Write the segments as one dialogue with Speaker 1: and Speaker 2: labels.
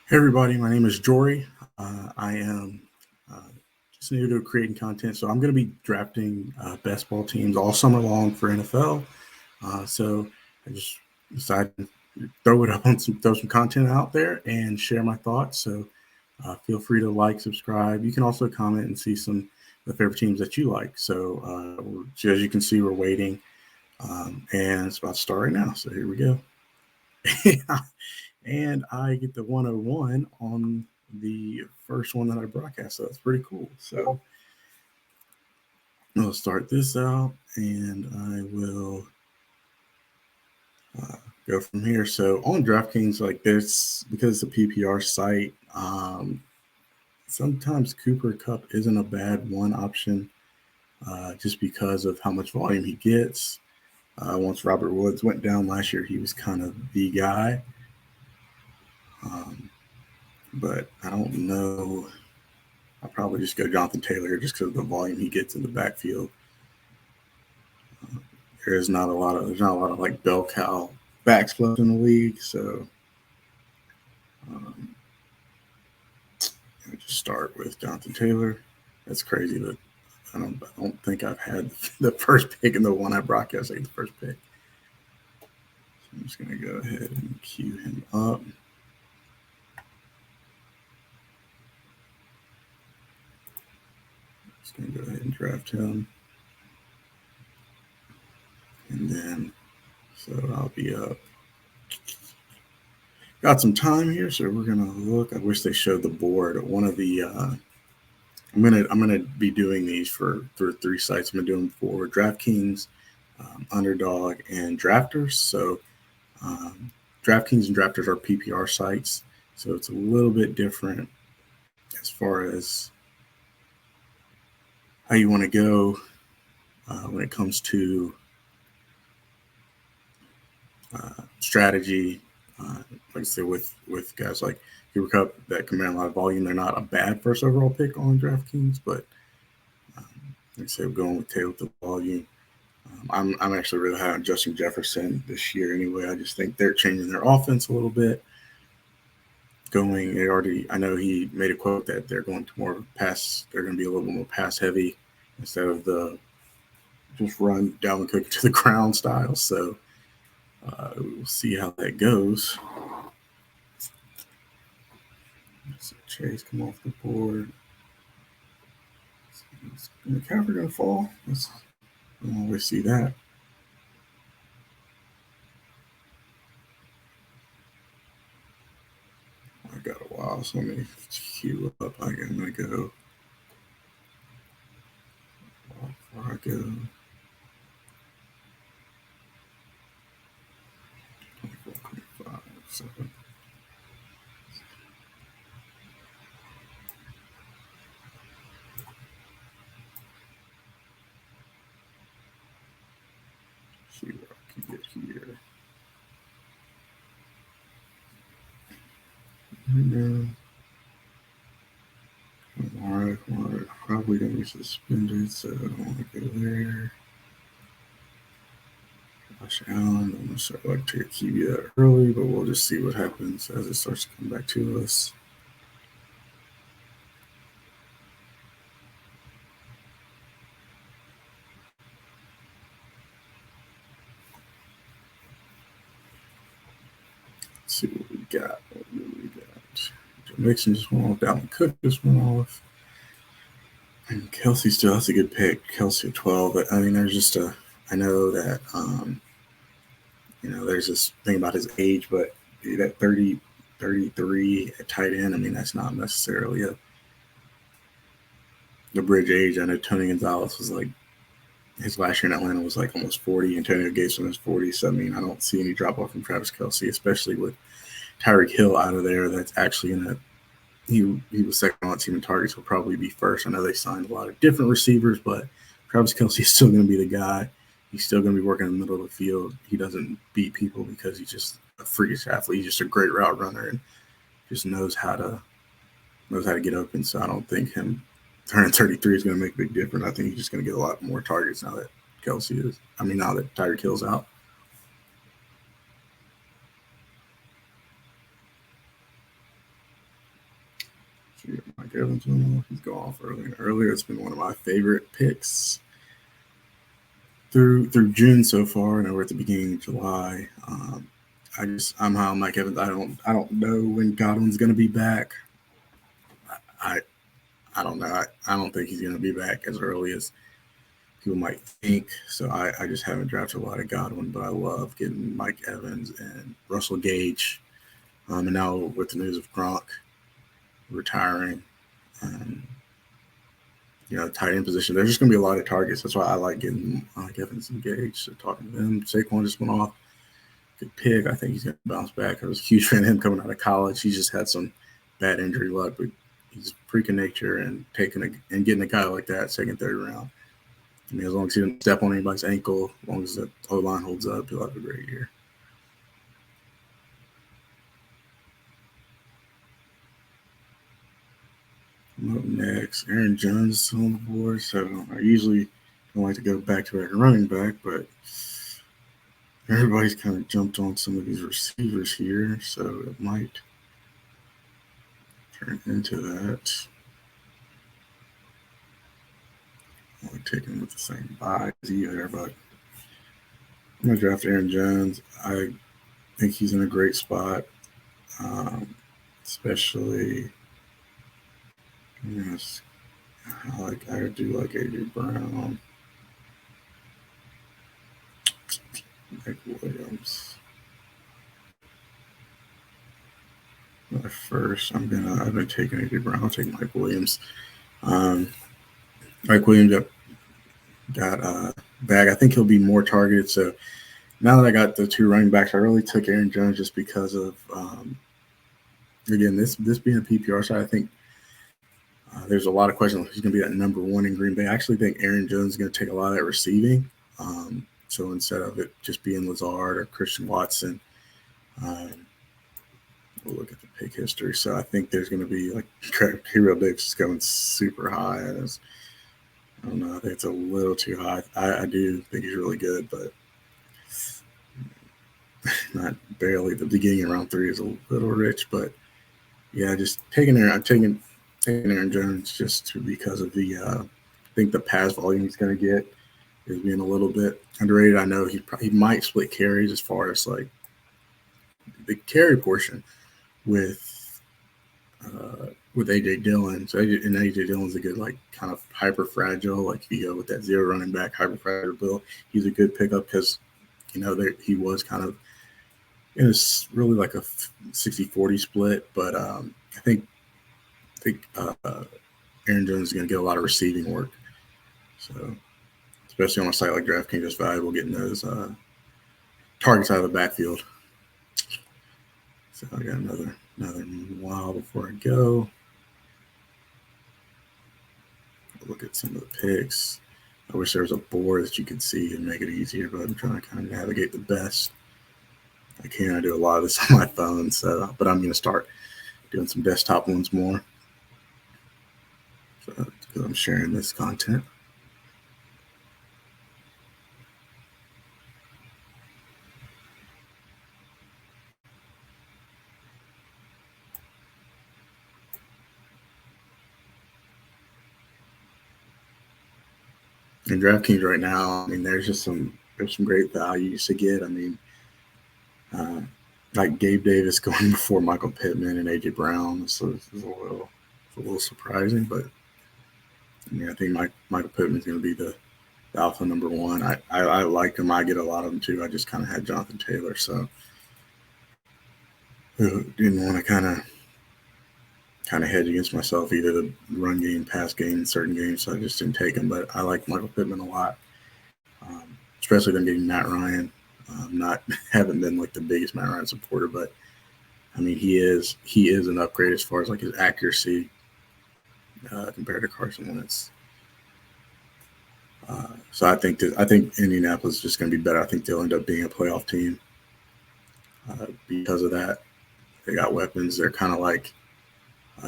Speaker 1: Hey everybody, my name is Jory. I am uh, just new to creating content, so I'm going to be drafting best ball teams all summer long for NFL. So I just decided to throw it up on throw some content out there and share my thoughts. So feel free to like, subscribe. You can also comment and see some of the favorite teams that you like. So as you can see, we're waiting, and it's about to start right now. So here we go. And I get the 101 on the first one that I broadcast. So that's pretty cool. So I'll start this out and I will go from here. So on Draftkings, like this, because it's a PPR site, sometimes Cooper Cup isn't a bad one option just because of how much volume he gets. Once Robert Woods went down last year, he was kind of the guy. But I don't know. I'll probably just go Jonathan Taylor just because of the volume he gets in the backfield. There's not a lot of like bell cow backs left in the league, so I just start with Jonathan Taylor. That's crazy that I don't think I've had the first pick in the one I broadcast. I get the first pick. So I'm just gonna go ahead and queue him up. Just gonna go ahead and draft him. And then so I'll be up. Got some time here, so we're gonna look. I wish they showed the board. One of the I'm gonna be doing these for three sites. I'm gonna do them for Draftkings, Underdog, and Drafters. So Draftkings and Drafters are PPR sites, so it's a little bit different as far as how you want to go when it comes to strategy. Like I said, with guys like Cooper Cup that command a lot of volume, they're not a bad first overall pick on DraftKings, but like I said, we're going with Taylor with the volume. I'm actually really high on Justin Jefferson this year anyway. I just think they're changing their offense a little bit. I know he made a quote that they're going to more pass, they're going to be a little bit more pass heavy instead of the just run Dalvin Cook to the ground style. So we'll see how that goes. So Chase come off the board. Is McCaffrey going to fall? I don't always see that. I got a while, so let me queue up. I'm going to go. Before I go. 24, 25, 7. See what I can get here. All right, probably gonna be suspended, so I don't want to go there. Josh Allen, I'm gonna start like to QB that early, but we'll just see what happens as it starts to come back to us. Let's see what we got. Joe Mixon just went off. Dalvin Cook just went off. And Kelsey still, that's a good pick. Kelsey at 12. But I mean, there's just I know that, there's this thing about his age, but that 33 at tight end, I mean, that's not necessarily the bridge age. I know Tony Gonzalez was like, his last year in Atlanta was like almost 40. Antonio Gates was 40. So, I mean, I don't see any drop off from Travis Kelsey, especially with Tyreek Hill out of there. That's actually he was second on that team in targets, will probably be first. I know they signed a lot of different receivers, but Travis Kelsey is still going to be the guy. He's still going to be working in the middle of the field. He doesn't beat people because he's just a freakish athlete. He's just a great route runner and just knows how to get open. So I don't think him turning 33 is going to make a big difference. I think he's just going to get a lot more targets now that Kelsey is. I mean, now that Tyreek Hill's out. Mike Evans, he's going off earlier and earlier. It's been one of my favorite picks through June so far. Now we're at the beginning of July. I'm high on Mike Evans. I don't know when Godwin's going to be back. I don't know. I don't think he's going to be back as early as people might think. So I just haven't drafted a lot of Godwin, but I love getting Mike Evans and Russell Gage. And now with the news of Gronk retiring, tight end position, there's just going to be a lot of targets. That's why I like getting Mike Evans and Gage. So talking to them, Saquon just went off. Good pick. I think he's going to bounce back. I was a huge fan of him coming out of college. He just had some bad injury luck, but he's freaking nature, and getting a guy like that second, third round. I mean, as long as he doesn't step on anybody's ankle, as long as the O-line holds up, he'll have a great year. Up next, Aaron Jones is on the board. So I usually don't like to go back-to-back running back, but everybody's kind of jumped on some of these receivers here, so it might turn into that. I'm only taking with the same buy as either, but I'm going to draft Aaron Jones. I think he's in a great spot, especially, yes, I do like A.J. Brown, Mike Williams. First, I've been taking A.J. Brown. I'll take Mike Williams. Mike Williams got back. I think he'll be more targeted. So now that I got the two running backs, I really took Aaron Jones just because of again this being a PPR side. I think there's a lot of questions who's going to be that number one in Green Bay. I actually think Aaron Jones is going to take a lot of that receiving. So instead of it just being Lazard or Christian Watson, we'll look at the pick history. So I think there's going to be like Hero Diggs is going super high. I don't know. I think it's a little too high. I do think he's really good, but not barely. The beginning of round 3 is a little rich, but yeah, just taking Aaron Jones just because of I think the pass volume he's going to get is being a little bit underrated. I know he might split carries as far as like the carry portion with AJ Dillon. So AJ Dillon's a good like kind of hyper fragile. Like if you go with that zero running back hyper fragile bill, he's a good pickup because he was kind of it's really like a 60-40 split. But I think Aaron Jones is going to get a lot of receiving work. So especially on a site like Draftkings, it's valuable getting those targets out of the backfield. So I got another while before I go. I'll look at some of the picks. I wish there was a board that you could see and make it easier, but I'm trying to kind of navigate the best I can. I do a lot of this on my phone, but I'm going to start doing some desktop ones more. So because I'm sharing this content. In DraftKings right now, I mean, there's some great values to get. I mean, like Gabe Davis going before Michael Pittman and AJ Brown, so this is a little surprising. But I mean, I think Michael Pittman's going to be the alpha number one. I like him. I get a lot of them too. I just kind of had Jonathan Taylor, so didn't want to kind of hedge against myself, either the run game, pass game in certain games, so I just didn't take him. But I like Michael Pittman a lot, especially them getting Matt Ryan. Haven't been like the biggest Matt Ryan supporter, but I mean he is an upgrade as far as like his accuracy compared to Carson Wentz. So I think Indianapolis is just going to be better. I think they'll end up being a playoff team because of that. They got weapons. They're kind of like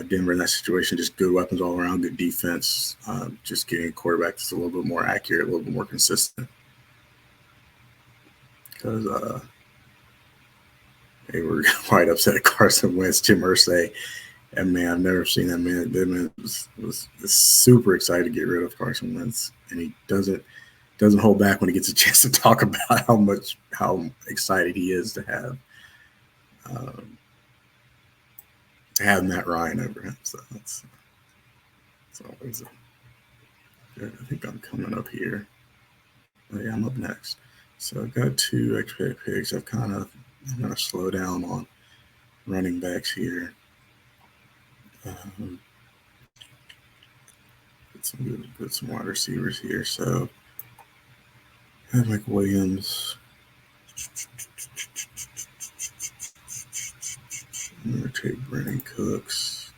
Speaker 1: Denver in that situation, just good weapons all around, good defense, just getting a quarterback that's a little bit more accurate, a little bit more consistent. Because they were quite upset at Carson Wentz, Jim Irsay And man, I've never seen that man. That man was super excited to get rid of Carson Wentz, and he doesn't hold back when he gets a chance to talk about how excited he is um, to have Matt Ryan over him. So that's always good. I think I'm coming up here. Oh, yeah, I'm up next. So I've got 2 extra picks. I'm going to slow down on running backs here. Get some wide receivers here. So I have Mike Williams. I'm going to take Brandon Cooks.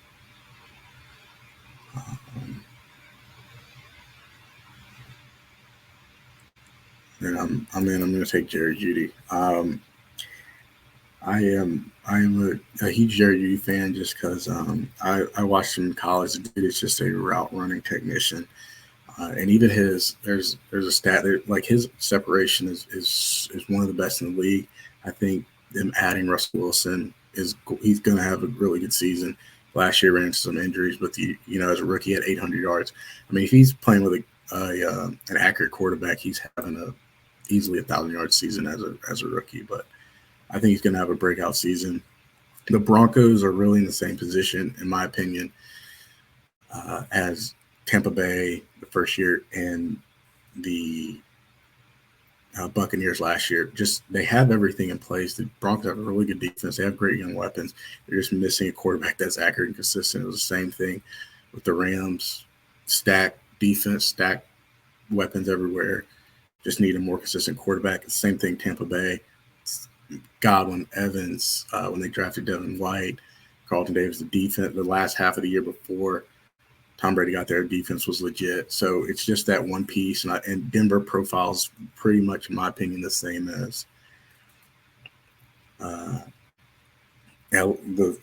Speaker 1: And I'm going to take Jerry Jeudy. I am a huge Jerry Jeudy fan just because I watched him in college. The dude is just a route running technician, and even there's a stat there, like his separation is one of the best in the league. I think them adding Russell Wilson he's going to have a really good season. Last year ran into some injuries, but as a rookie at 800 yards. I mean, if he's playing with an accurate quarterback, he's having easily 1,000-yard season as a rookie. But I think he's going to have a breakout season. The Broncos are really in the same position, in my opinion, as Tampa Bay the first year and the Buccaneers last year. Just they have everything in place. The Broncos have a really good defense. They have great young weapons. They're just missing a quarterback that's accurate and consistent. It was the same thing with the Rams. Stacked defense, stacked weapons everywhere. Just need a more consistent quarterback. Same thing, Tampa Bay. Godwin, Evans, when they drafted Devin White, Carlton Davis, the defense, the last half of the year before Tom Brady got there, defense was legit. So it's just that one piece. And Denver profiles pretty much, in my opinion, the same as the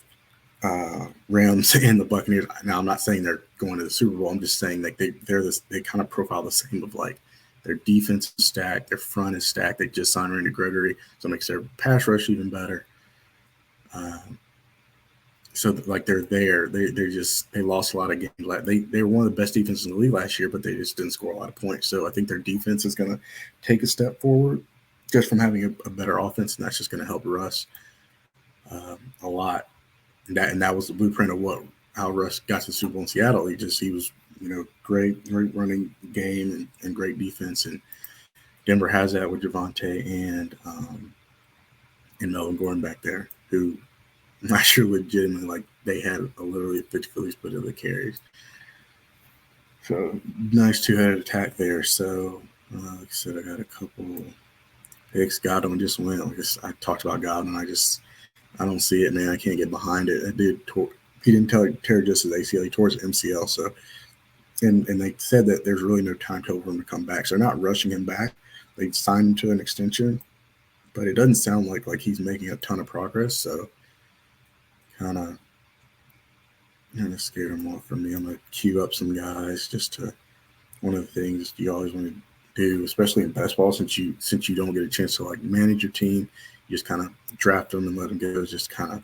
Speaker 1: Rams and the Buccaneers. Now, I'm not saying they're going to the Super Bowl. I'm just saying that they kind of profile the same of like their defense is stacked, their front is stacked. They just signed Randy Gregory, so it makes their pass rush even better. So like they're there. They lost a lot of games. They were one of the best defenses in the league last year, but they just didn't score a lot of points. So I think their defense is going to take a step forward just from having a better offense, and that's just going to help Russ a lot. And that was the blueprint of how Russ got to the Super Bowl in Seattle. He was great running game and great defense, and Denver has that with Javonte and Melvin Gordon back there, who I'm not sure legitimately like they had literally a 50-50 split of the carries. So nice 2-headed attack there. So like I said, I got a couple picks. Godwin just went. I talked about Godwin. I don't see it, man. I can't get behind it. He didn't tear just his ACL. He tore his MCL. So and they said that there's really no timetable for him to come back. So they're not rushing him back. They signed him to an extension, but it doesn't sound like he's making a ton of progress. So kind of scared him off for me. I'm gonna queue up some guys one of the things you always want to do, especially in basketball, since you don't get a chance to like manage your team, you just kind of draft them and let them go. Just kind of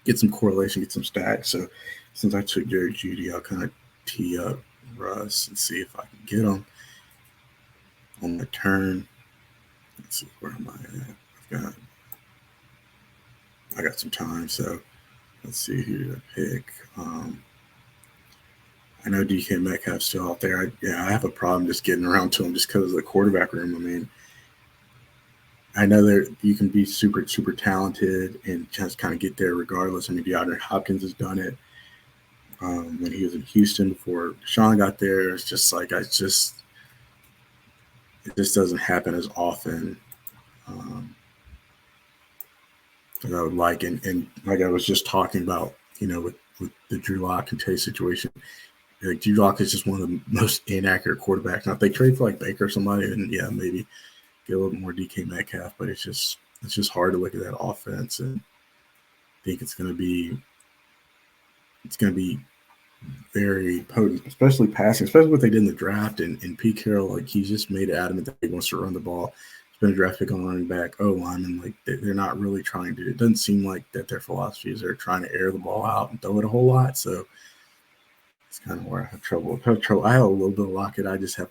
Speaker 1: get some correlation, get some stacks. So since I took Jerry Jeudy, I'll kind of tee up Russ and see if I can get him on my turn. Let's see, where am I at? I got some time, so let's see who to pick. I know DK Metcalf's still out there. I have a problem just getting around to him just because of the quarterback room. I mean, I know that you can be super, super talented and just kind of get there regardless. I mean, DeAndre Hopkins has done it when he was in Houston before Sean got there. It's just like it just doesn't happen as often as I would like. And like I was just talking about, with the Drew Lock and Tay situation, like Drew Lock is just one of the most inaccurate quarterbacks. Now, if they trade for like Baker or somebody, then yeah, maybe get a little more DK Metcalf. But it's just hard to look at that offense and think it's going to be very potent, especially passing, especially what they did in the draft. And Pete Carroll, like he just made it adamant that he wants to run the ball, been a draft pick on running back, lineman. Like they're not really trying to. It doesn't seem like that their philosophy is they're trying to air the ball out and throw it a whole lot. So it's kind of where I have trouble. I have a little bit of Lockett. I just have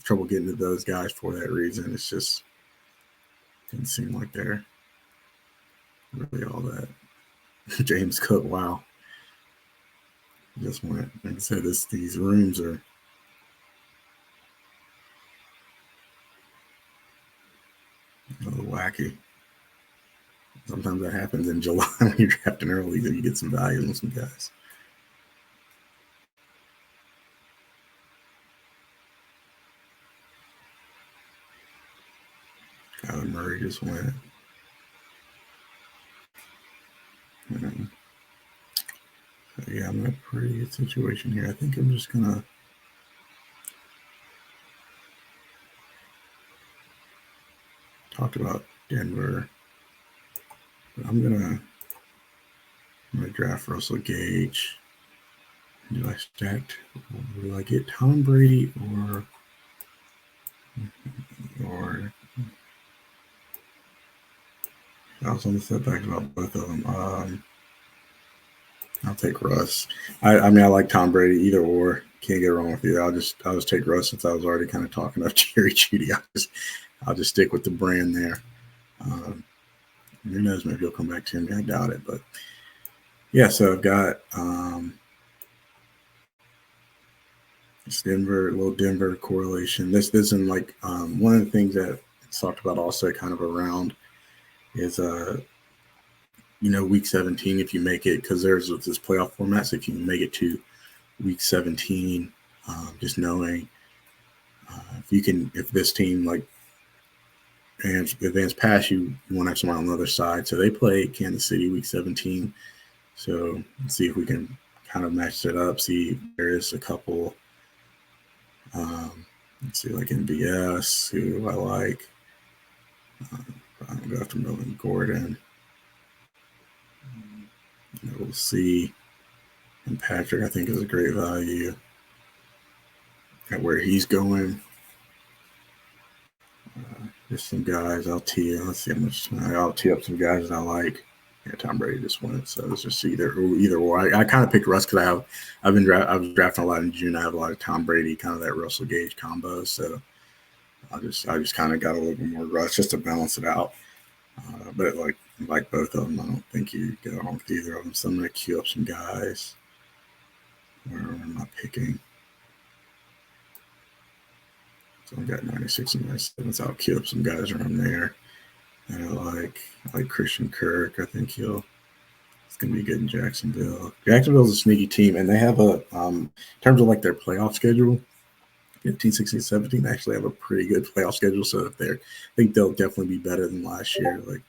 Speaker 1: trouble getting to those guys for that reason. It's just didn't seem like they're really all that. James Cook, wow. Just went, like I said, these rooms are a little wacky. Sometimes that happens in July when you're drafting early, that you get some value on some guys. Kyler Murray just went. So yeah, I'm in a pretty good situation here. I think I'm just gonna talk about Denver, but I'm gonna draft Russell Gage. Do I stacked? Will I get Tom Brady or I was on the setback about both of them. I'll take Russ. I mean, I like Tom Brady either or. Can't get wrong with either. I'll just take Russ since I was already kind of talking up Jerry Jeudy. I'll just stick with the brand there. Who knows? Maybe he'll come back to me. I doubt it, but yeah. So I've got it's Denver, a little Denver correlation. This isn't like one of the things that it's talked about also kind of around is week 17 if you make it, because there's this playoff format. So if you can make it to week 17, just knowing if this team like advance past you, you want to have someone on the other side. So they play Kansas City week 17. So let's see if we can kind of match it up. See if there is a couple. Let's see, like MBS, who I like. I'm going to go after Melvin Gordon. We'll see. And Patrick, I think, is a great value at where he's going. Just some guys I'll tee. Let's see how much I'll tee up some guys that I like. Yeah, Tom Brady just went, so it's just either or. I kind of picked Russ because I was drafting a lot in June. I have a lot of Tom Brady, kind of that Russell Gage combo. So I just kind of got a little bit more Russ just to balance it out. But like both of them, I don't think you go wrong with either of them. So I'm going to queue up some guys. Where am I picking? So I got 96 and 97. So I'll queue up some guys around there. And I like Christian Kirk. I think it's going to be good in Jacksonville. Jacksonville's a sneaky team, and they have in terms of like their playoff schedule, 15, 16, 17, they actually have a pretty good playoff schedule. So I think they'll definitely be better than last year. Like,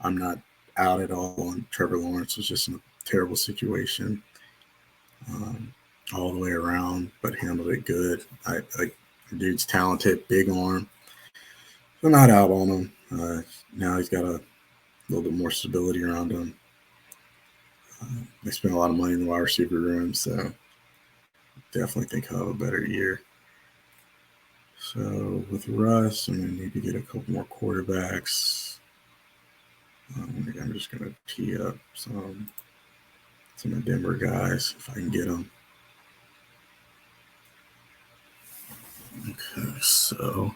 Speaker 1: I'm not out at all on Trevor Lawrence. Was just in a terrible situation all the way around, but handled it good. The dude's talented, big arm. I'm not out on him. Now he's got a little bit more stability around him. They spent a lot of money in the wide receiver room, so definitely think he'll have a better year. So with Russ, I'm going to need to get a couple more quarterbacks. I'm just going to tee up some of the Denver guys if I can get them. Okay, so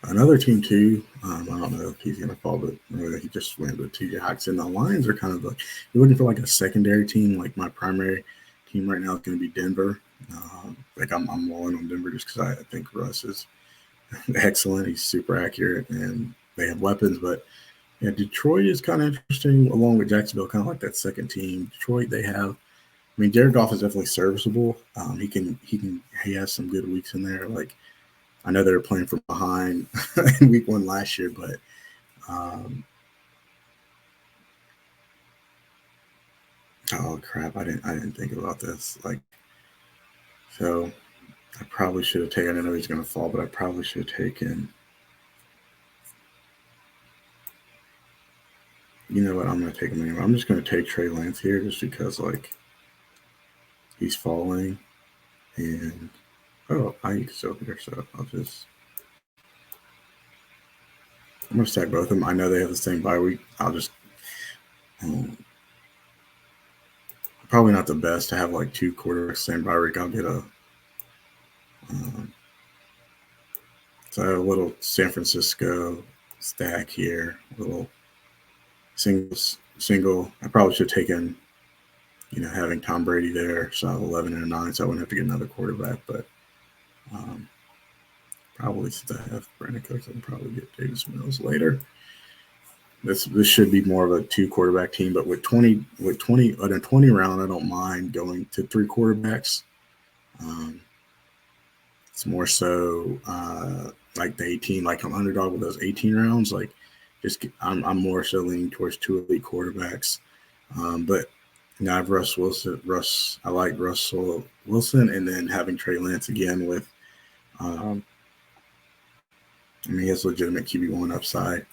Speaker 1: another team too. I don't know if he's going to fall, but he just went with TJ Hawkinson. The Lions are kind of like, you're looking for like a secondary team. Like my primary team right now is going to be Denver. I'm all in on Denver just because I think Russ is excellent. He's super accurate, and they have weapons. But yeah, Detroit is kind of interesting, along with Jacksonville, kind of like that second team. Detroit, they have. I mean, Jared Goff is definitely serviceable. He has some good weeks in there. Like, I know they were playing from behind in week 1 last year, but oh crap, I didn't think about this. Like, so I probably should have taken. I know he's going to fall, but I probably should have taken. You know what? I'm going to take him anyway. I'm just going to take Trey Lance here just because, like, he's falling. And, oh, Ayuk's still here. So I'm going to stack both of them. I know they have the same bye week. I'll just, um, probably not the best to have like two quarterbacks same bye week. I'll get um, so I have a little San Francisco stack here, a little single. I probably should have taken, having Tom Brady there. So I have 11 and a 9, so I wouldn't have to get another quarterback. But um, probably since I have Brandon Cooks, I can probably get Davis Mills later. This should be more of a two quarterback team, but with 20 on a 20 round, I don't mind going to three quarterbacks. Um, it's more so like the 18, like I'm underdog with those 18 rounds. Like, I'm more so leaning towards two elite quarterbacks. But now I have Russ Wilson. I like Russell Wilson, and then having Trey Lance again with, um, he has legitimate QB1 upside.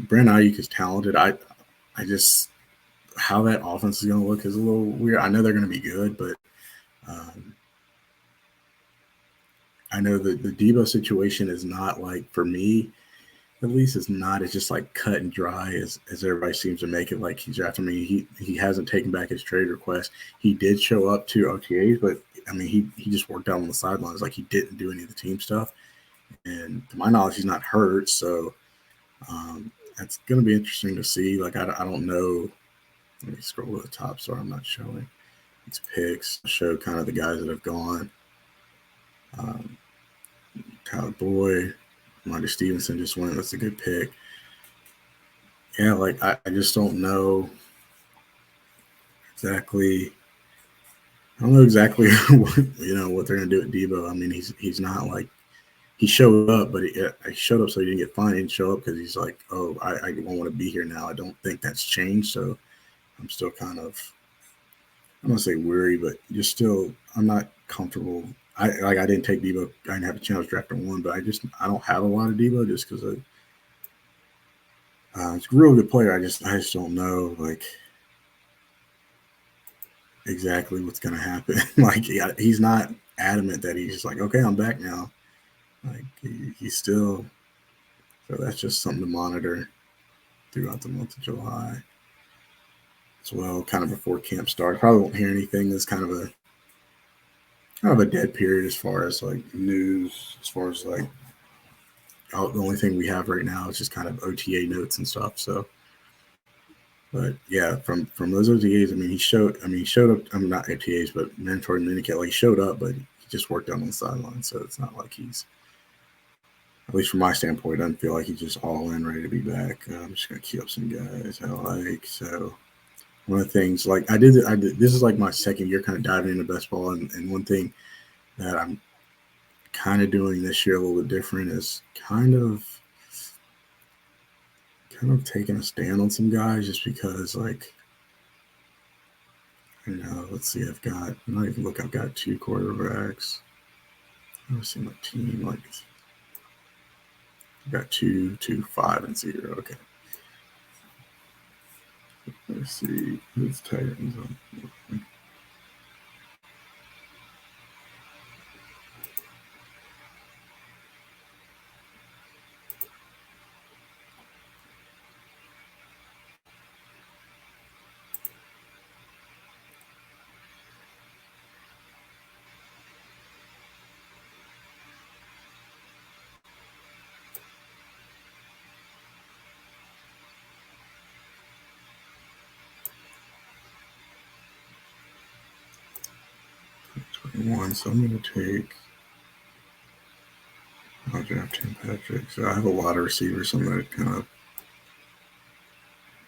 Speaker 1: Brandon Ayuk is talented. I just how that offense is going to look is a little weird. I know they're going to be good, but um, I know the Debo situation is not like, for me at least, it's not as just like cut and dry as everybody seems to make it like he's after me. He hasn't taken back his trade request. He did show up to OTAs, but I mean he just worked out on the sidelines. Like, he didn't do any of the team stuff. And to my knowledge, he's not hurt. So it's going to be interesting to see. Like, I don't know. Let me scroll to the top so I'm not showing these picks. I'll show kind of the guys that have gone. Tyler Boyd, Monty Stevenson just went. That's a good pick. Yeah, like I just don't know exactly. I don't know exactly what they're gonna do at Debo. I mean, he's not like, he showed up, but he showed up so he didn't get fined. He didn't show up because he's like, oh, I don't want to be here now. I don't think that's changed. So I'm still kind of, I'm gonna say weary, but just still, I'm not comfortable. I didn't take Debo. I didn't have a chance drafting one, but I don't have a lot of Debo just because it's a real good player. I just don't know like exactly what's gonna happen. Like, he's not adamant that he's just like, okay, I'm back now. Like, he's still, so that's just something to monitor throughout the month of July as well. Kind of before camp starts, probably won't hear anything. There's kind of a dead period as far as like news, as far as like, the only thing we have right now is just kind of OTA notes and stuff. So, but yeah, from those OTAs, I mean, he showed up. I mean, not OTAs, but mandatory minicamp. Like, he showed up, but he just worked out on the sideline. So it's not like he's, at least from my standpoint, doesn't feel like he's just all in, ready to be back. I'm just gonna queue up some guys I like. So one of the things, like, I did. This is like my second year kind of diving into best ball, and one thing that I'm kind of doing this year a little bit different is kind of taking a stand on some guys, just because, like, let's see, I've got, I'm not even look, I've got two quarterbacks. I've seen my team, like, I've got 2, 2, 5, and 0. Okay. Let's see who's Titans on. 21, so I'm going to take, I'll draft Tim Patrick. So I have a lot of receivers, so I'm going to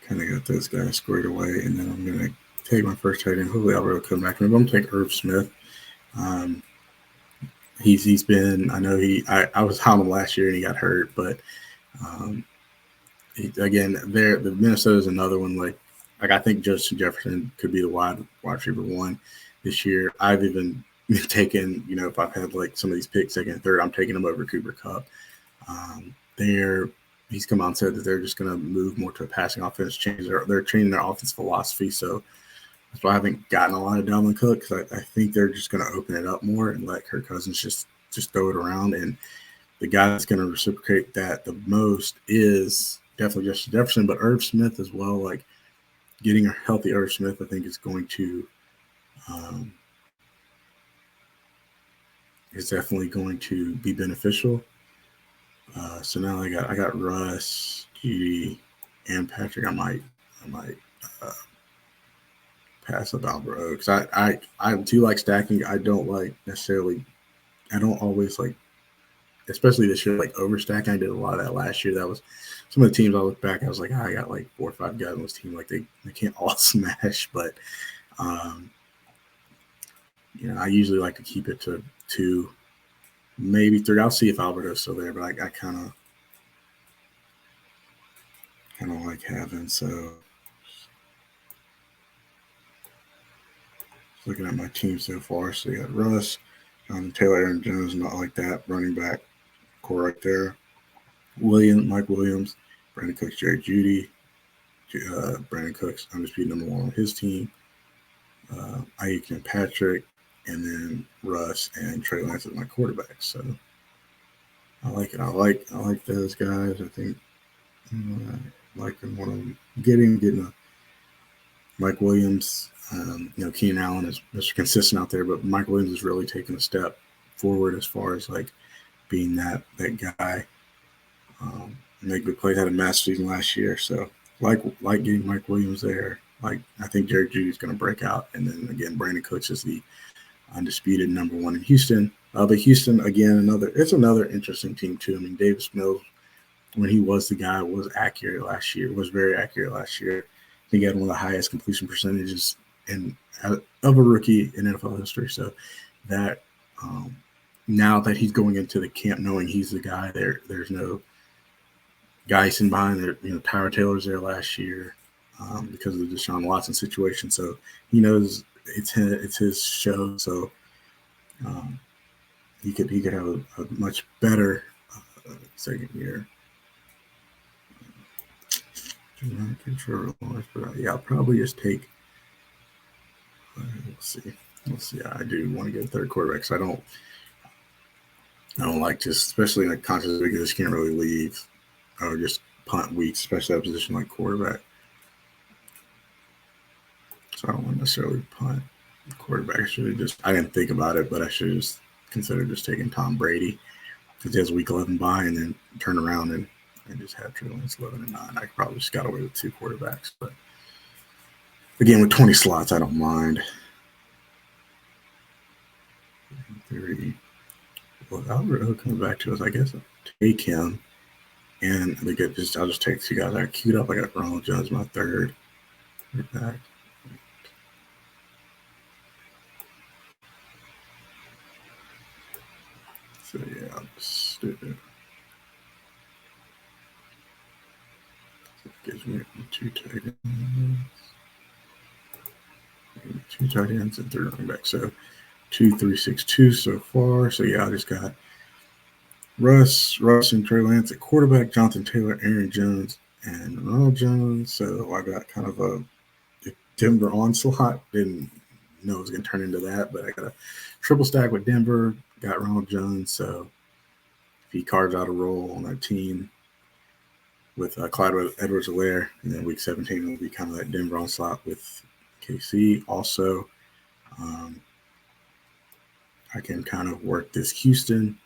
Speaker 1: kind of got those guys squared away, and then I'm going to take my first tight end. Hopefully Alvaro will come back. Maybe I'm going to take Irv Smith. He's been, I know I was on him last year and he got hurt, but again, the Minnesota is another one. Like I think Justin Jefferson could be the wide receiver one this year. I've even taken, if I've had like some of these picks second and third, I'm taking them over Cooper Kupp. he's come out and said that they're just going to move more to a passing offense, change they're changing their offense philosophy. So that's why I haven't gotten a lot of Dalvin Cook, because I think they're just going to open it up more and let Kirk Cousins just throw it around. And the guy that's going to reciprocate that the most is definitely Justin Jefferson, but Irv Smith as well. Like, getting a healthy Irv Smith, I think, is going to is definitely going to be beneficial. So now I got Russ, G, and Patrick. I might uh, pass up Alvaro, because I do like stacking. I don't like necessarily. I don't always like, especially this year, like overstacking. I did a lot of that last year. That was some of the teams I look back. I was like, I got like 4 or 5 guys on this team. Like they can't all smash, but um, I usually like to keep it to 2, maybe 3. I'll see if Alberto's still there, but I kind of like having. So looking at my team so far, so you got Russ, Taylor, Aaron Jones, not like that running back core right there. Mike Williams, Brandon Cooks, Jerry Jeudy, Brandon Cooks, undisputed number 1 on his team. Ayuk and Patrick, and then Russ and Trey Lance as my quarterback. So I like it. I like those guys. I think I like them. What I'm getting a Mike Williams. Keenan Allen is Mr. Consistent out there, but Mike Williams is really taking a step forward as far as like being that guy. Make good plays. Had a massive season last year, so like getting Mike Williams there. Like, I think Jerry Jeudy is going to break out, and then again, Brandon Cooks is the undisputed number 1 in Houston. But Houston, again, another interesting team too. I mean, Davis Mills, when he was the guy, was accurate last year. Was very accurate last year. I think he had one of the highest completion percentages of a rookie in NFL history. So that now that he's going into the camp knowing he's the guy, there's no Geisen behind there. Tyra Taylor's there last year because of the Deshaun Watson situation. So he knows it's his show. So he could have a much better second year. Not control, but yeah, I'll probably just take. We'll see. I do want to get a third quarterback, so I don't like just, especially in a contest because just can't really leave or just punt weeks, especially at a position like quarterback. So I don't want to necessarily punt quarterback. I didn't think about it, but I should just consider just taking Tom Brady because he has a week 11 bye, and then turn around and just have Trey Lance 11 and 9. I probably just got away with 2 quarterbacks, but again, with 20 slots, I don't mind. 3. Well, Alvaro comes back to us. I guess I'll take him, and I'll just take 2 guys I queued up. I got Ronald Jones, my 3rd. Back. So yeah, I'll just do it. Gives me 2 tight ends. 2 tight ends and 3 running backs. So 2, 3, 6, 2 so far. So yeah, I just got Russ and Trey Lance at quarterback, Jonathan Taylor, Aaron Jones, and Ronald Jones. So I got kind of a Denver onslaught. Didn't know it was going to turn into that, but I got a triple stack with Denver. Got Ronald Jones. So if he carves out a role on that team with Clyde Edwards-Helaire, and then week 17 will be kind of that Denver onslaught with KC. Also, I can kind of work this Houston.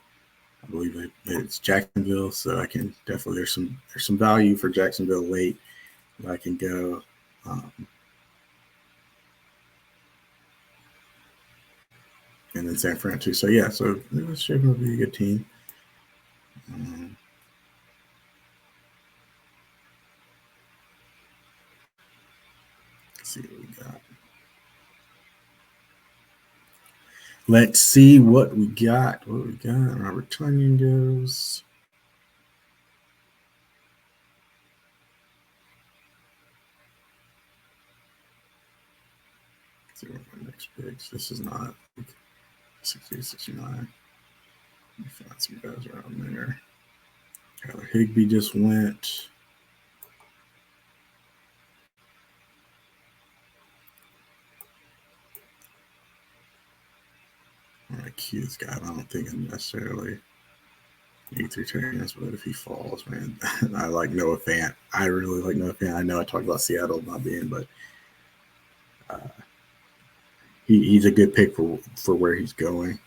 Speaker 1: I believe it's Jacksonville, so I can definitely there's some value for Jacksonville late that I can go. And then San Fran too. So yeah, so it's shaping up to be a good team. Let's see what we got. Let's see what we got. Robert Tonyan goes. Let's see what my next picks. This is not 60, 69. Let me find some guys around there. Tyler Higbee just went. I'm gonna cue this guy. I don't think I'm necessarily need to chance, but if he falls, man, I like Noah Fant. I really like Noah Fant. I know I talked about Seattle not being, but uh, he's a good pick for where he's going.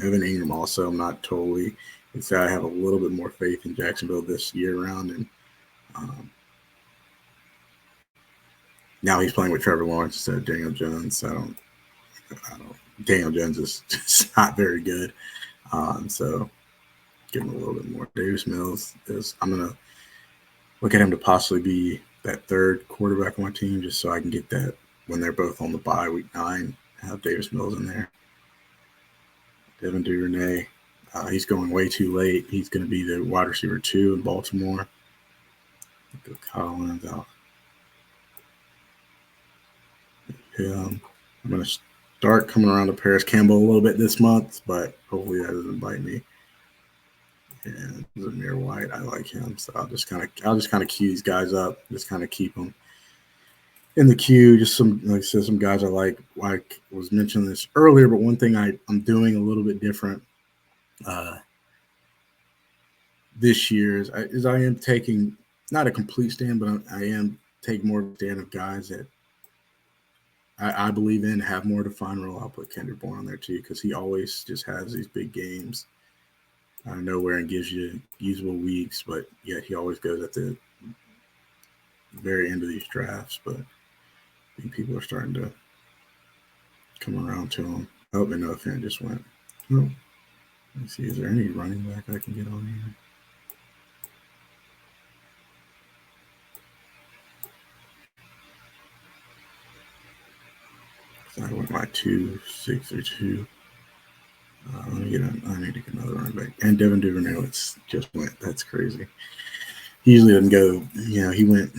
Speaker 1: Evan Ingram also, I'm not totally. So I have a little bit more faith in Jacksonville this year round, and um, now he's playing with Trevor Lawrence instead of Daniel Jones. So I don't. Daniel Jones is just not very good. So give him a little bit more. Davis Mills is. I'm gonna look at him to possibly be that third quarterback on my team, just so I can get that when they're both on the bye week 9. Have Davis Mills in there. Devin Duvernay. He's going way too late. He's going to be the wide receiver 2 in Baltimore. Go Collins out. I'm going to start coming around to Paris Campbell a little bit this month, but hopefully that doesn't bite me. And Zamir White, I like him, so I'll just kind of queue these guys up, just kind of keep them in the queue. Just some, like I said, some guys I like. I was mentioning this earlier, but one thing I'm doing a little bit different this year is I am taking not a complete stand, but I am taking more of a stand of guys that I believe in, have more defined role. I'll put Kendrick Bourne on there too, because he always just has these big games out of nowhere and gives you usable weeks, but yet he always goes at the very end of these drafts. But I think people are starting to come around to him. I hope Noah Fant just went. Oh, let's see, is there any running back I can get on here? I went my 2, 6, or 2. I need to get another running back. And Devin Duvernay just went. That's crazy. He usually doesn't go. He went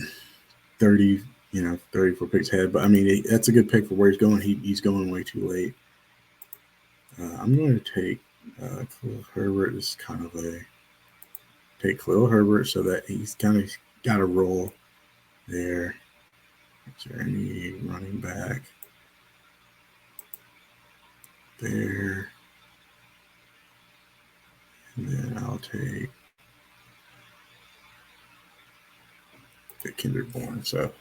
Speaker 1: 30. 34 picks ahead. But I mean, that's a good pick for where he's going. He's going way too late. I'm going to take Khalil Herbert. Is kind of take Khalil Herbert so that he's kind of got a role there. Is there any running back there? And then I'll take Kendrick Bourne. So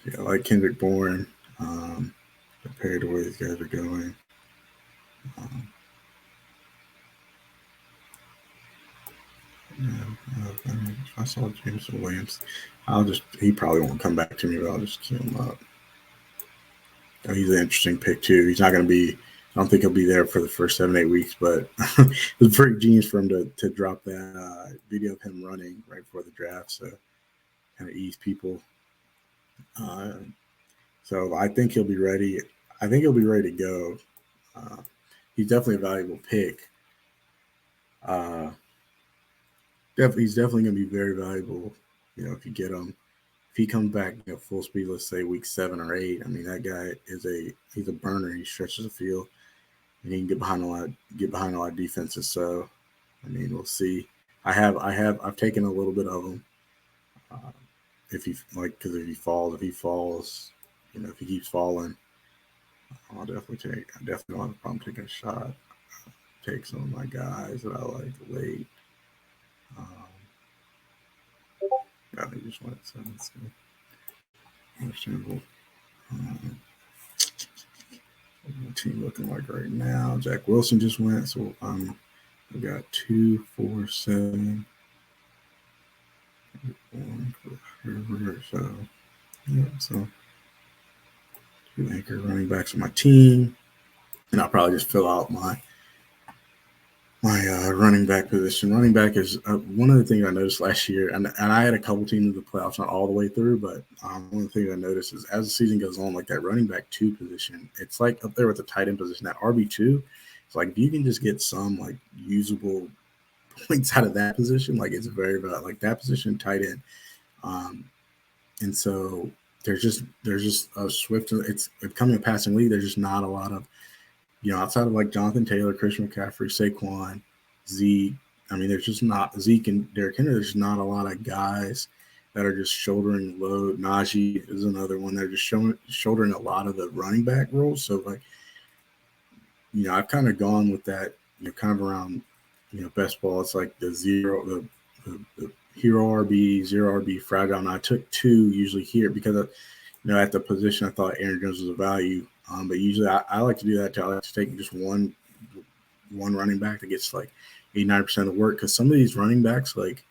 Speaker 1: yeah, I like Kendrick Bourne compared to where these guys are going. If I saw Jameson Williams, he probably won't come back to me, but I'll just queue him up. He's an interesting pick too. He's not going to be. I don't think he'll be there for the first 7-8 weeks, but it was pretty genius for him to drop that video of him running right before the draft, so kind of ease people. So I think he'll be ready. I think he'll be ready to go. He's definitely a valuable pick. He's definitely going to be very valuable. If you get him, if he comes back full speed, let's say week 7 or 8. I mean, that guy he's a burner. He stretches the field, and he can get behind a lot of defenses. So, I mean, we'll see. I've taken a little bit of him. Because if he falls, if he keeps falling, I definitely don't have a problem taking a shot. Take some of my guys that I like late. I think just went 7. So understandable. My team looking like right now. Jack Wilson just went, so we got 2, 4, 7. 1 for Herbert. So yeah, so 2 anchor running backs on my team, and I'll probably just fill out my running back position. Running back is one of the things I noticed last year, and I had a couple teams in the playoffs, not all the way through, but one of the things I noticed is as the season goes on, like that running back 2 position, it's like up there with the tight end position. That RB2, it's like if you can just get some like usable points out of that position, like it's very valuable. Like that position, tight end, and so there's just a swift. It's becoming a passing league. There's just not a lot of outside of like Jonathan Taylor, Christian McCaffrey, Saquon, Zeke, I mean, there's just not Zeke and Derrick Henry. There's not a lot of guys that are just shouldering load. Najee is another one. They're just shouldering a lot of the running back roles. So, like, I've kind of gone with that, kind of around, best ball. It's like the hero RB, zero RB, fragile. And I took two usually here because, at the position I thought Aaron Jones was a value. But usually I like to do that too. I like to take just one running back that gets like 89% of work, because some of these running backs, like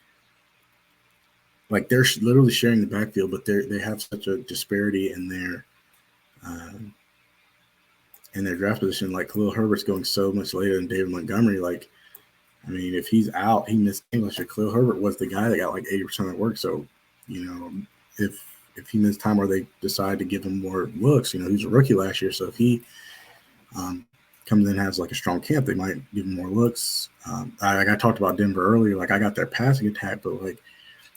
Speaker 1: they're literally sharing the backfield, but they have such a disparity um, in their draft position. Like Khalil Herbert's going so much later than David Montgomery. Like, I mean, if he's out, he missed English. Khalil Herbert was the guy that got like 80% of the work. So, if he missed time or they decide to give him more looks, he was a rookie last year. So if he comes in and has like a strong camp, they might give him more looks. I talked about Denver earlier. Like, I got their passing attack, but like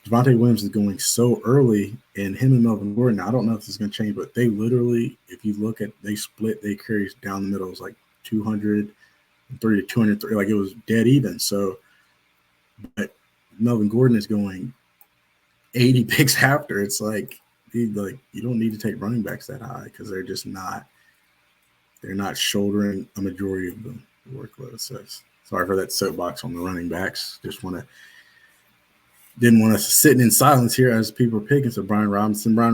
Speaker 1: Javonte Williams is going so early, and him and Melvin Gordon, I don't know if this is going to change, but they literally, if you look at, they split, they carries down the middle. It was like 203 to 203. Like, it was dead even. So, but Melvin Gordon is going 80 picks after. It's like, you don't need to take running backs that high, because they're just not, they're not shouldering a majority of the workload. So sorry for that soapbox on the running backs. Didn't want us sitting in silence here as people are picking. So Brian Robinson. I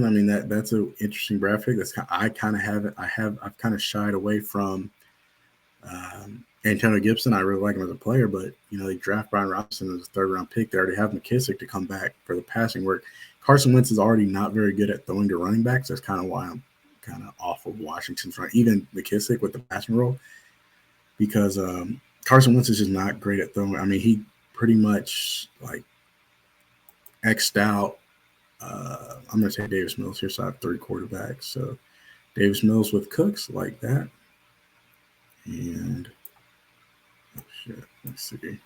Speaker 1: mean, that's an interesting draft pick. I've kind of shied away from Antonio Gibson. I really like him as a player, but they draft Brian Robinson as a third-round pick. They already have McKissick to come back for the passing work. Carson Wentz is already not very good at throwing to running backs. That's kind of why I'm kind of off of Washington's front, even McKissick with the passing role, because Carson Wentz is just not great at throwing. I mean, he pretty much like X'd out. I'm going to take Davis Mills here, so I have three quarterbacks. So Davis Mills with Cooks, like that. And let's see.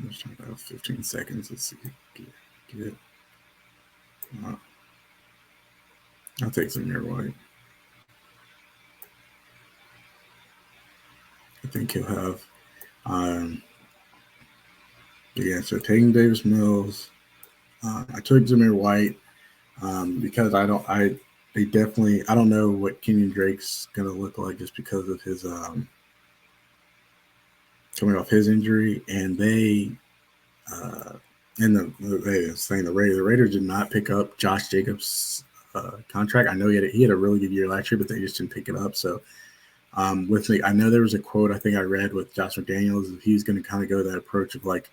Speaker 1: Let's talk about 15 seconds. Let's see. Get. I'll take Zamir White. I think he'll have. So taking Davis Mills. I took Zamir White because I don't know what Kenyon Drake's going to look like, just because of his coming off his injury, and the Raiders did not pick up Josh Jacobs' contract. I know he had a really good year last year, but they just didn't pick it up. So with me, I know there was a quote I think I read with Josh McDaniels. He's going to kind of go that approach of like,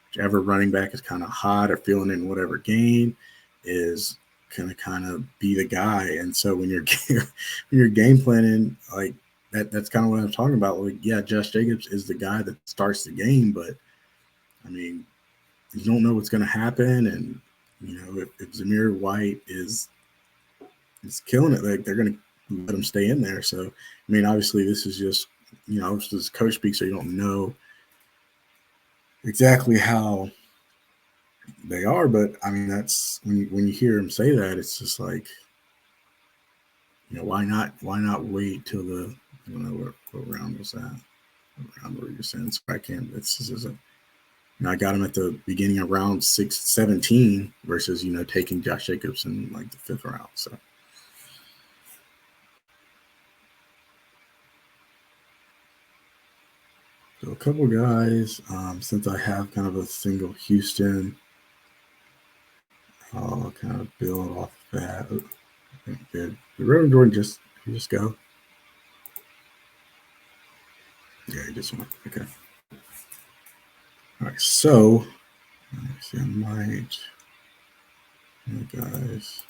Speaker 1: whichever running back is kind of hot or feeling in whatever game is going to kind of be the guy. And so when you're game planning, like that's kind of what I'm talking about. Like, yeah, Josh Jacobs is the guy that starts the game, but I mean, you don't know what's going to happen. And if Zamir White is killing it, like, they're going to let him stay in there. So I mean, obviously this is just this is coach speak, so you don't know exactly how they are, but I mean, that's when you hear him say that, it's just like, why not wait till I don't know what round was that? What round were you saying? So I can't. I got him at the beginning of round 17 versus taking Josh Jacobs in like the 5th round. So a couple guys, since I have kind of a single Houston, I'll kind of build off that. Okay, good. The Reverend Jordan just go. Yeah, he just went. Okay. All right. So, let's see. I might. Guys.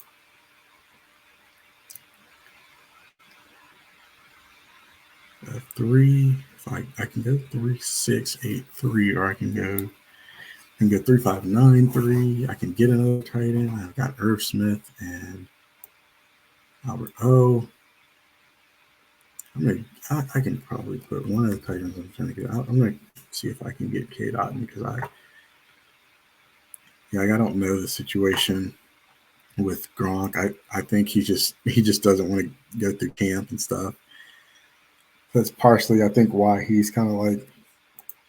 Speaker 1: Three. If I can go 3, 6, 8, 3, or I can go 3, 5, 9, 3. I can get another tight end. I've got Irv Smith and Albert O. I can probably put one of the tight ends I'm trying to get out. I'm going to see if I can get Cade Otton, because I don't know the situation with Gronk. I think he just doesn't want to go through camp and stuff. That's partially, I think, why he's kind of like,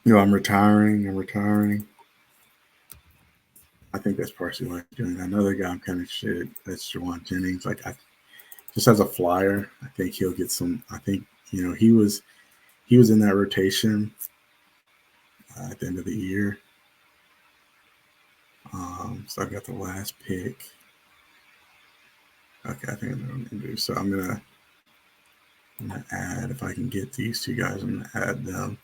Speaker 1: I'm retiring. I'm retiring. I think that's partially why he's doing that. Another guy I'm kind of shit. That's Jawan Jennings. Like, just as a flyer, I think he'll get some. I think he was in that rotation at the end of the year. So I've got the last pick. Okay, I think I'm going to do. So I'm gonna add, if I can get these two guys, I'm gonna add them.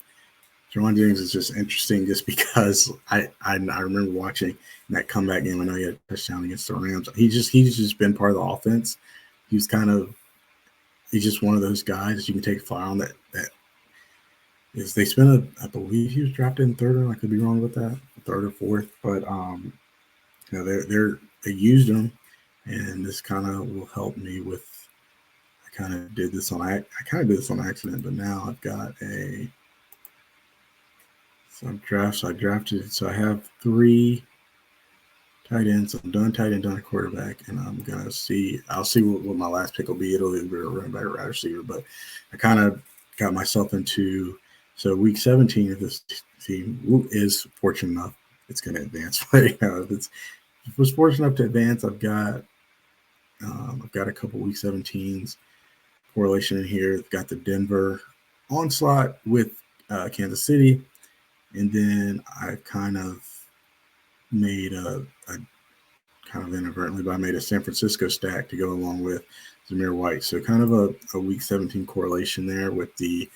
Speaker 1: Jawan James is just interesting just because I remember watching that comeback game. I know he had a touchdown against the Rams. He's just been part of the offense. He's just one of those guys that you can take a flyer on. That is, they spent I believe he was drafted in third, I could be wrong with that, third or fourth, but they used him, and this kind of will help me with. I kind of did this on accident, but now I've got a. So I drafted. So I have 3 tight ends. I'm done tight end, done quarterback, and I'm gonna see. I'll see what my last pick will be. It'll either be a running back or wide receiver. But I kind of got myself into. So week 17 of this team is fortunate enough it's going to advance. But if it was fortunate enough to advance, I've got a couple week 17s correlation in here. I've got the Denver onslaught with Kansas City. And then I kind of made a kind of inadvertently, but I made a San Francisco stack to go along with Zamir White. So kind of a week 17 correlation there with the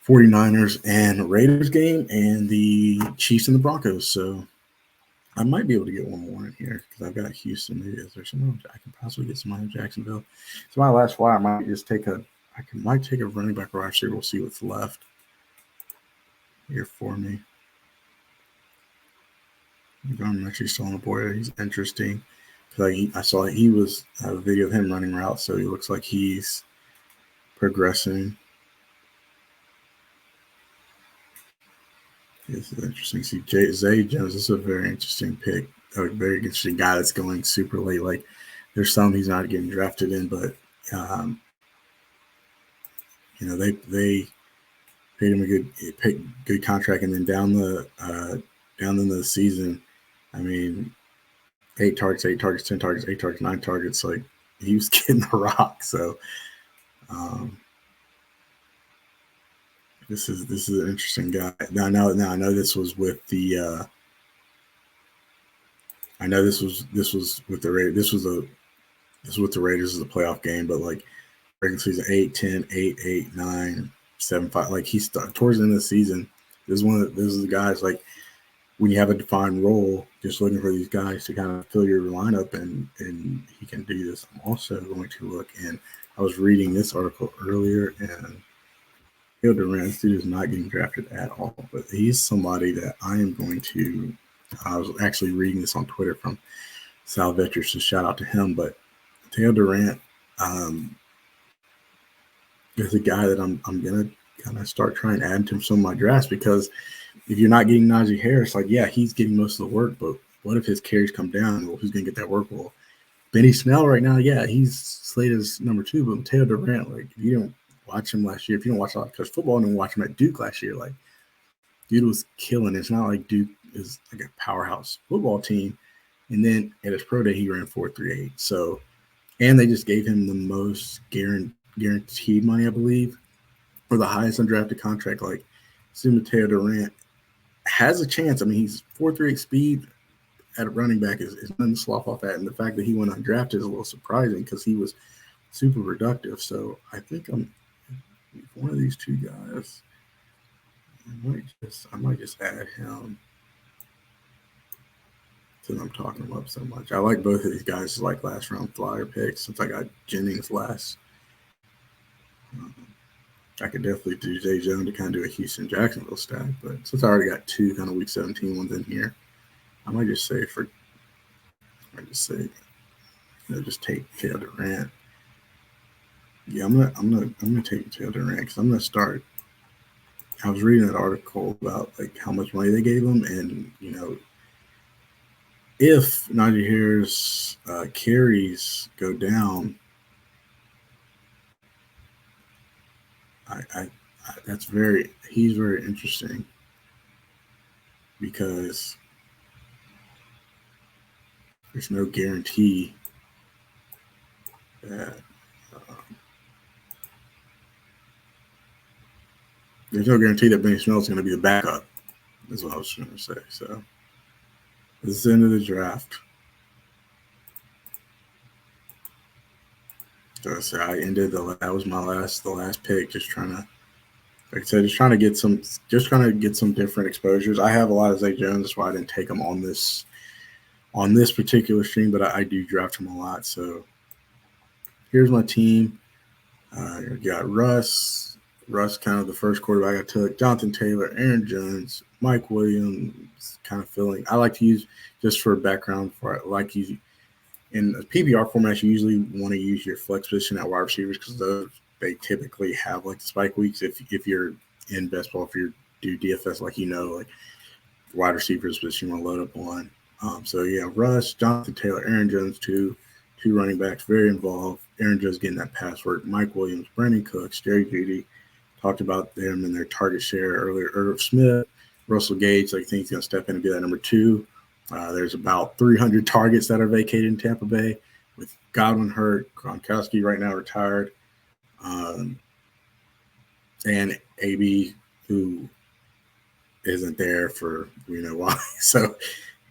Speaker 1: 49ers and Raiders game and the Chiefs and the Broncos. So I might be able to get one more in here because I've got Houston. Maybe is there some? I can possibly get some out of Jacksonville. So my last flyer, I might just take a running back or receiver. We'll see what's left here for me. I'm actually still on the board. He's interesting because I saw he was a video of him running routes, so he looks like he's progressing. This is interesting. See, Zay Jones is a very interesting pick, a very interesting guy that's going super late. Like, there's some he's not getting drafted in, but they paid him a good contract, and then down the season, I mean, 8 targets, 10 targets, 8 targets, 9 targets. Like, he was getting the rock. So, this is an interesting guy. Now I know this was with the. I know this was with the Raiders. This was with the Raiders as a playoff game, but like regular season 8, 10, 8, 8, 9, 7, 5. Like, he started towards the end of the season. This is the guys, like, when you have a defined role, just looking for these guys to kind of fill your lineup, and he can do this. I'm also going to look, and I was reading this article earlier, and Theo Durant, this dude is not getting drafted at all, but he's somebody that I am going to. I was actually reading this on Twitter from Sal Vetters, so shout out to him. But Theo Durant is a guy that I'm gonna kind of start trying to add to some of my drafts, because if you're not getting Najee Harris, like, yeah, he's getting most of the work, but what if his carries come down? Well, who's going to get that work? Well, Benny Snell right now, yeah, he's slated as number 2, but Mateo Durant, like, if you don't watch him last year, if you don't watch a lot of college football and then watch him at Duke last year, like, dude was killing. It's not like Duke is like a powerhouse football team. And then at his pro day, he ran 4.38. So, and they just gave him the most guaranteed money, I believe, for the highest undrafted contract. Like, Mateo Durant has a chance. I mean, he's 4.38 speed at a running back is nothing to slough off at. And the fact that he went undrafted is a little surprising because he was super productive. So I think I'm one of these two guys. I might just add him since I'm talking him up so much. I like both of these guys as like last round flyer picks since I got Jennings last. I could definitely do Zay Jones to kind of do a Houston Jacksonville stack, but since I already got 2 kind of week 17 ones in here, I might just say just take Theo Durant. Yeah, I'm gonna take Theo Durant because I'm gonna start. I was reading an article about like how much money they gave him, and if Najee Harris carries go down, he's very interesting because there's no guarantee that Benny Snell is going to be the backup. Is what I was trying to say. So this is the end of the draft. So I ended that was the last pick. Just trying to, like I said, just trying to get some different exposures. I have a lot of Zay Jones, that's why I didn't take him on this particular stream, but I do draft him a lot. So here's my team. You got Russ, kind of the first quarterback I took. Jonathan Taylor, Aaron Jones, Mike Williams, kind of filling. I like to use, just for background, in a PPR format, you usually want to use your flex position at wide receivers because they typically have like the spike weeks. If you're in best ball, if you do DFS, like wide receivers position you want to load up on. So yeah, Russ, Jonathan Taylor, Aaron Jones, two running backs, very involved. Aaron Jones getting that pass work. Mike Williams, Brandon Cooks, Jerry Jeudy. Talked about them and their target share earlier. Irv Smith, Russell Gage, I think he's going to step in and be that number 2. There's about 300 targets that are vacated in Tampa Bay with Godwin hurt, Gronkowski right now retired, and AB, who isn't there for why. So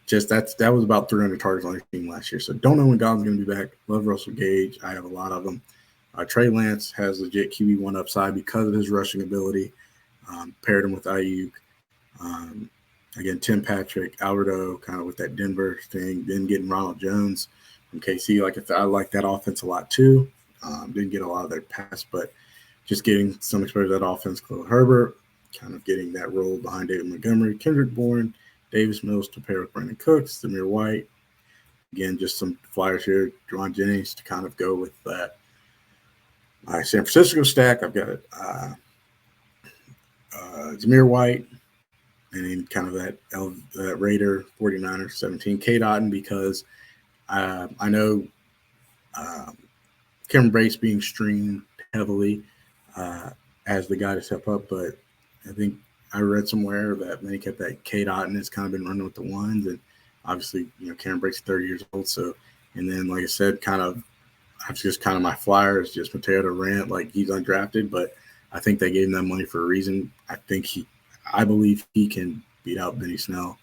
Speaker 1: that was about 300 targets on his team last year. So don't know when Godwin's going to be back. Love Russell Gage. I have a lot of them. Trey Lance has legit QB1 upside because of his rushing ability. Paired him with Ayuk. Again, Tim Patrick, Alberto, kind of with that Denver thing. Then getting Ronald Jones from KC. I like that offense a lot too. Didn't get a lot of their pass, but just getting some exposure to that offense. Khalil Herbert, kind of getting that role behind David Montgomery, Kendrick Bourne, Davis Mills to pair with Brandon Cooks, Zamir White. Again, just some flyers here. Juwan Jennings to kind of go with that. My San Francisco stack, I've got Zamir White, and then kind of that Raider 49er 17, Kate Otten, because I know Cameron Brace being streamed heavily as the guy to step up, but I think I read somewhere that many kept that Kate Otten has kind of been running with the ones, and obviously, Cameron Brace 30 years old. So, and then, like I said, that's just kind of my flyer is just Mateo to rant like he's undrafted, but I think they gave him that money for a reason. I believe he can beat out Benny Snell.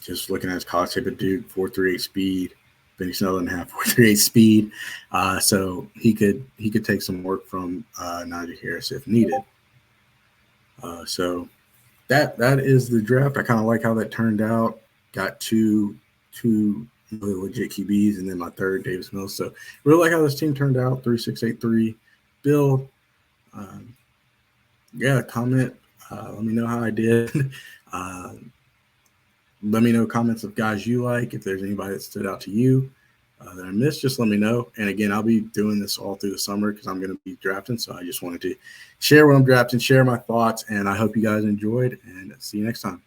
Speaker 1: Just looking at his college tape at Duke, 4.38 speed. Benny Snell doesn't have 4.38 speed, so he could take some work from Najee Harris if needed. So that is the draft. I kind of like how that turned out. Got two really legit QBs, and then my third, Davis Mills. So really like how this team turned out. 3-6-8-3 build. Comment. Let me know how I did. Let me know comments of guys you like. If there's anybody that stood out to you that I missed, just let me know. And again, I'll be doing this all through the summer because I'm going to be drafting. So I just wanted to share what I'm drafting, share my thoughts, and I hope you guys enjoyed, and see you next time.